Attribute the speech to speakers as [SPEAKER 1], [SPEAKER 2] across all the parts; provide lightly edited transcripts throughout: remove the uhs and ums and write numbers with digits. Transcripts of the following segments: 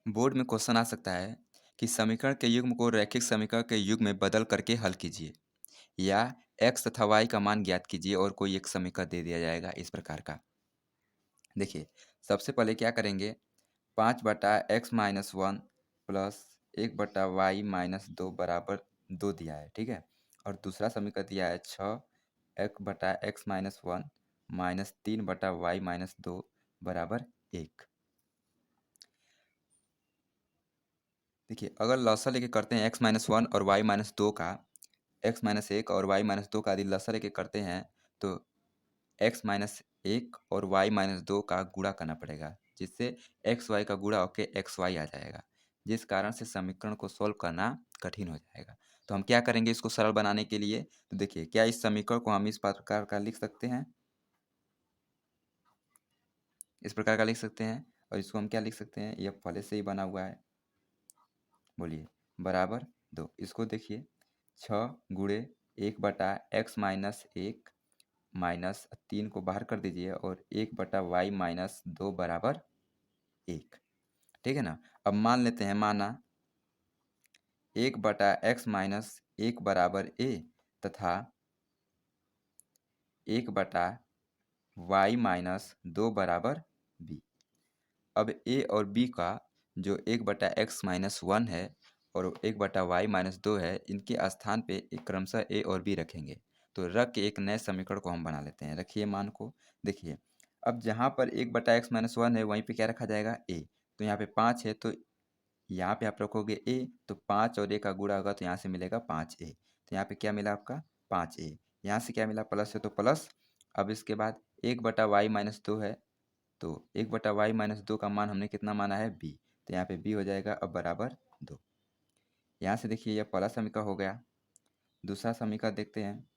[SPEAKER 1] Board में question आ सकता है कि समीकरण के युग्म को रैखिक समीकरण के युग्म में बदल करके हल कीजिए या x तथा y का मान ज्ञात कीजिए और कोई एक समीकरण दे दिया जाएगा इस प्रकार का। देखिए, सबसे पहले क्या करेंगे, 5/x-1 प्लस 1/y-2 बराबर 2 दिया है, ठीक है? और दूसरा समीकरण दिया है 6x/x-1 माइनस 3/y-2 बराबर 1। देखिए, अगर लसाअ लेके करते हैं x-1 और y-2 का, x-1 और y-2 का यदि लसाअ लेके करते हैं, तो x-1 और y-2 का गुणा करना पड़ेगा, जिससे xy का गुणा होके xy आ जाएगा, जिस कारण से समीकरण को सॉल्व करना कठिन हो जाएगा। तो हम क्या करेंगे इसको सरल बनाने के लिए? तो देखिए, क्या इस समीकरण को हम इस प्रकार का लिख सकते हैं? इस प्रकार का लिख सकते हैं और इसको हम क्या लिख सकते हैं? यह पहले से ही बना हुआ है। बोलिए, बराबर 2। इसको देखिए, 6 गुणे 1/x-1 माइनस 3 को बाहर कर दीजिए और 1/y-2 बराबर 1, ठीक है ना? अब मान लेते हैं, माना 1/x-1 बराबर a तथा 1/y-2 बराबर b। अब a और b का जो 1/x-1 है और 1/y-2 है, इनके स्थान पे एक क्रमशः a और b रखेंगे। तो रख के एक नए समीकरण को हम बना लेते हैं। रखिए मान को, देखिए, अब जहाँ पर 1/x-1 है वहीं पे क्या रखा जाएगा? a। तो यहाँ पे 5 है तो यहाँ पे आप रखोगे a, तो 5 और a का गुणा होगा तो यहाँ से मिलेगा 5a। तो यहाँ पे क्या मिला आपका? 5a। यहाँ से क्या मिला? प्लस है तो प्लस। अब इसके बाद 1/y-2 है, तो 1/y-2 का मान हमने कितना माना है? b। तो यहाँ पे b हो जाएगा अब बराबर 2। यहाँ से देखिए, यह पहला समीकरण हो गया। दूसरा समीकरण देखते हैं,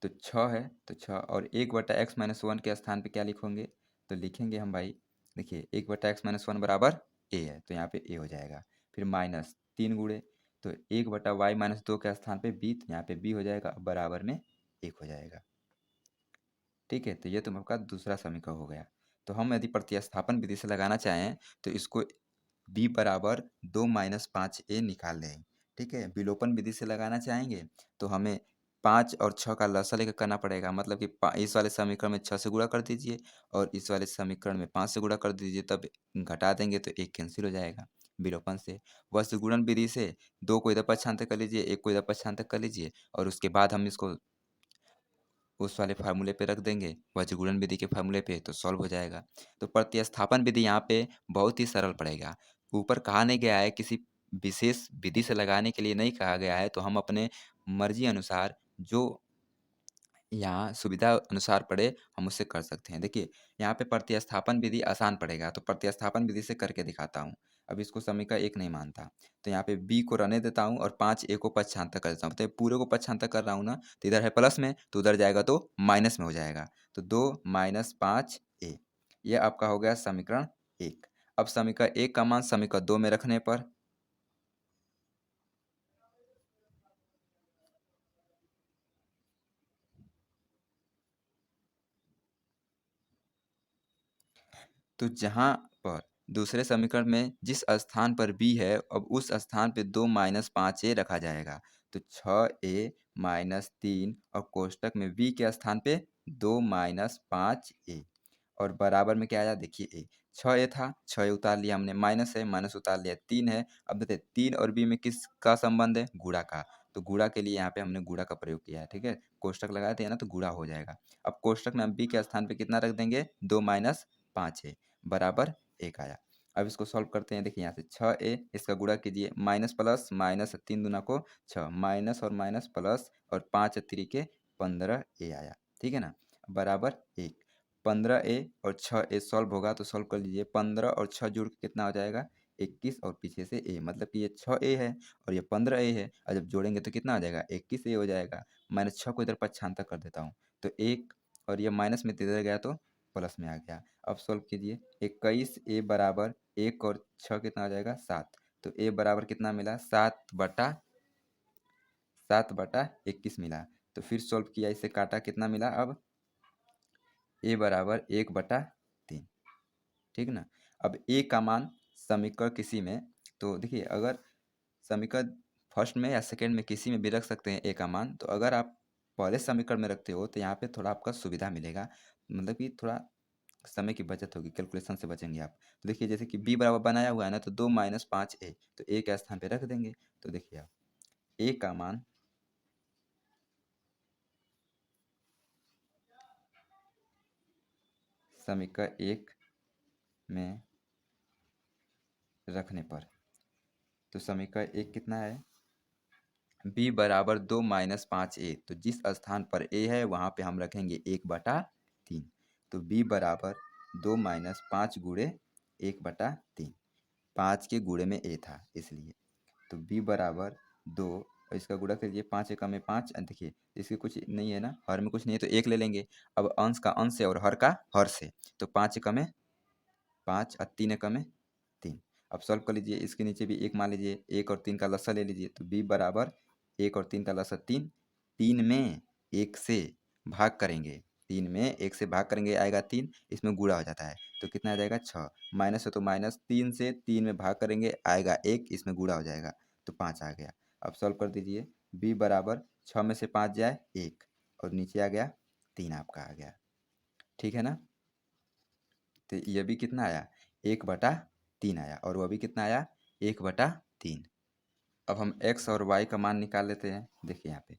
[SPEAKER 1] तो 6 है तो 6 और 1/x-1 के स्थान पे क्या लिखोगे? तो लिखेंगे हम भाई, देखिए, 1/x-1 बराबर a है तो यहाँ पे a हो जाएगा। फिर माइनस 3 गुणे, तो 1/y-2 के स्थान पे b, तो यहाँ पे b हो जाएगा बराबर में 1 हो जाएगा। ठीक है, तो ये तो आपका दूसरा समीकरण हो गया। तो हम यदि प्रतिस्थापन विधि से लगाना चाहें तो इसको b बराबर 2 माइनस 5a निकाल लें। ठीक है, विलोपन विधि से लगाना चाहेंगे तो हमें 5 और 6 का लसाअ लेकर करना पड़ेगा, मतलब कि इस वाले समीकरण में 6 से गुणा कर दीजिए और इस वाले समीकरण में 5 से गुणा कर दीजिए, तब घटा देंगे तो 1 कैंसिल हो जाएगा विलोपन से। वैसे गुणन विधि से 2 को इधर पक्षांतर कर लीजिए, 1 को इधर पक्षांतर कर लीजिए और उसके बाद हम इसको उस वाले फार्मूले पे रख देंगे, वज्रगुणन विधि के फार्मूले पे, तो सॉल्व हो जाएगा। तो प्रतिस्थापन विधि यहाँ पे बहुत ही सरल पड़ेगा। ऊपर कहा नहीं गया है, किसी विशेष विधि से लगाने के लिए नहीं कहा गया है, तो हम अपने मर्ज़ी अनुसार जो यहाँ सुविधा अनुसार पड़े हम उससे कर सकते हैं। देखिए, यहाँ पे प्रतिस्थापन विधि आसान पड़ेगा, तो प्रतिस्थापन विधि से करके दिखाता हूँ। अब इसको समीकरण 1 नहीं मानता, तो यहाँ पे b को रहने देता हूँ और 5a को पक्षांतर कर देता हूँ। तो ये पूरे को पक्षांतर कर रहा हूँ ना, तो इधर है प्लस में, तो उधर जाएगा तो माइनस में हो जाएगा। तो 2 माइनस 5a, ये आपका हो गया समीकरण 1। अब समीकरण 1 का मान समीकरण 2 में रखने पर तो जहाँ पर दूसरे समीकरण में जिस स्थान पर b है, अब उस स्थान पे 2 माइनस 5a रखा जाएगा। तो 6a माइनस 3 और कोष्टक में b के स्थान पे 2 माइनस 5a और बराबर में क्या आया? देखिए a, 6a था, 6a उतार लिया हमने, माइनस है, माइनस उतार लिया, 3 है। अब देखते 3 और b में किसका संबंध है? गुणा का। तो गुणा के लिए यहाँ पे हमने गुणा का प्रयोग किया है, ठीक है? कोष्टक लगाए थे ना, तो गुणा हो जाएगा। अब कोष्टक में हम b के स्थान पे कितना रख देंगे? 2 माइनस 5a बराबर 1 आया। अब इसको सॉल्व करते हैं। देखिए, यहाँ से 6a, इसका गुणा कीजिए, माइनस प्लस, माइनस 3 दूना को 6, माइनस और माइनस प्लस और 5 3 15a आया, ठीक है ना? बराबर 1। 15a और 6a सॉल्व होगा तो सॉल्व कर लीजिए। 15 और 6 जुड़ के कितना हो जाएगा? 21 और पीछे से a, मतलब कि ये 6a है और ये 15a है, और जब जोड़ेंगे तो कितना हो जाएगा? 21a हो जाएगा। मैंने 6 को इधर पक्षांतर कर देता हूँ, तो 1 और ये माइनस में इधर गया तो प्लस में आ गया। अब सॉल्व कीजिए, 21a बराबर 1 और 6 कितना हो जाएगा? 7। तो a बराबर कितना मिला? 7/21 मिला। तो फिर सॉल्व किया, इसे काटा, कितना मिला? अब a बराबर 1/3, ठीक ना? अब ए का मान समीकरण किसी में, तो देखिए अगर समीकरण फर्स्ट में या सेकंड में किसी में भी रख सकते हैं ए का मान। तो अगर आप पहले समीकरण में रखते हो तो यहाँ पे थोड़ा आपका सुविधा मिलेगा, मतलब कि थोड़ा समय की बचत होगी, कैलकुलेशन से बचेंगे आप। तो देखिए जैसे कि बी बराबर बनाया हुआ है ना, तो 2 माइनस 5 ए, तो ए के स्थान पे रख देंगे। तो देखिए आप ए का मान समीकरण 1 में रखने पर, तो समीकरण 1 कितना है, b बराबर 2 माइनस 5a, तो जिस स्थान पर a है वहाँ पे हम रखेंगे 1/3। तो b बराबर 2 माइनस 5 गुणे 1/3, 5 के गुणे में a था इसलिए। तो b बराबर 2, और इसका गुणा करिए, 5 एकम में 5, देखिए इसके कुछ नहीं है ना, हर में कुछ नहीं है तो 1 ले लेंगे। अब अंश का अंश से और हर का हर से, तो 5 एकम में 5 और 3 एकम में 3। अब सॉल्व कर लीजिए, इसके नीचे भी 1 मान लीजिए, 1 और 3 का लसा ले लीजिए। तो b बराबर 1 और 3 का लसा 3, 3 में 1 से भाग करेंगे, 3 में 1 से भाग करेंगे आएगा 3, इसमें गुणा हो जाता है तो कितना आ जाएगा 6, माइनस है तो माइनस, 3 से 3 में भाग करेंगे आएगा 1, इसमें गुणा हो जाएगा तो 5 आ गया। अब सॉल्व कर दीजिए, b बराबर 6 में से 5 जाए 1, और नीचे आ गया 3 आपका आ गया, ठीक है ना। तो ये भी कितना आया, 1/3 आया, और वह भी कितना आया, 1/3। अब हम x और y का मान निकाल लेते हैं। देखिए यहाँ पे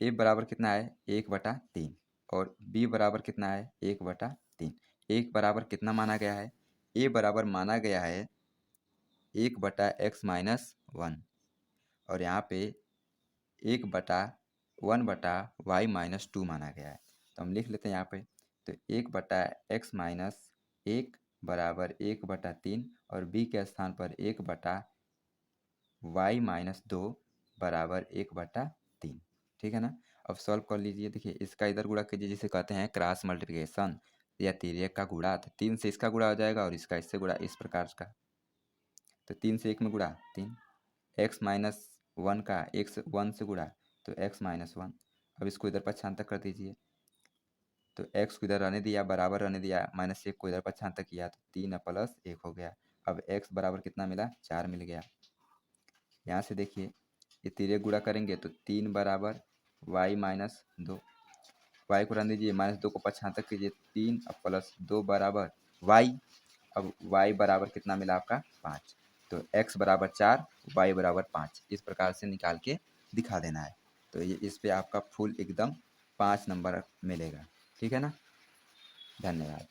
[SPEAKER 1] a बराबर कितना है, 1/3, और b बराबर कितना है, 1/3। एक बराबर कितना माना गया है, a बराबर माना गया है 1/x-1, और यहाँ पे 1/1/y-2 माना गया है। तो हम लिख लेते हैं यहाँ पे, तो 1/x-1 बराबर 1/3, और b के स्थान पर 1/y-2 बराबर 1/3, ठीक है ना। अब सॉल्व कर लीजिए, देखिए इसका इधर गुणा कीजिए, जिसे कहते हैं क्रॉस मल्टीप्लिकेशन या तिर्यक का गुणा। तो 3 से इसका गुणा हो जाएगा और इसका इससे गुणा, इस प्रकार का। तो 3 से 1 में गुणा 3, x-1 का 1 से गुणा, तो x-1। अब इसको इधर पक्षांतर कर दीजिए, तो x को इधर रहने दिया, बराबर रहने दिया, -1 को इधर पक्षांतर किया, तो 3 प्लस 1 हो गया। अब x बराबर कितना मिला, 4 मिल गया। यहाँ से देखिए ये तिर्यक गुणा करेंगे तो 3 बराबर y-2, y को रहने दीजिए, -2 को पक्षांतर कीजिए, 3 और प्लस 2 बराबर y। अब y बराबर कितना मिला आपका, 5। तो x बराबर 4, y बराबर 5, इस प्रकार से निकाल के दिखा देना है। तो ये इस पे आपका फुल एकदम 5 नंबर मिलेगा, ठीक है ना। धन्यवाद।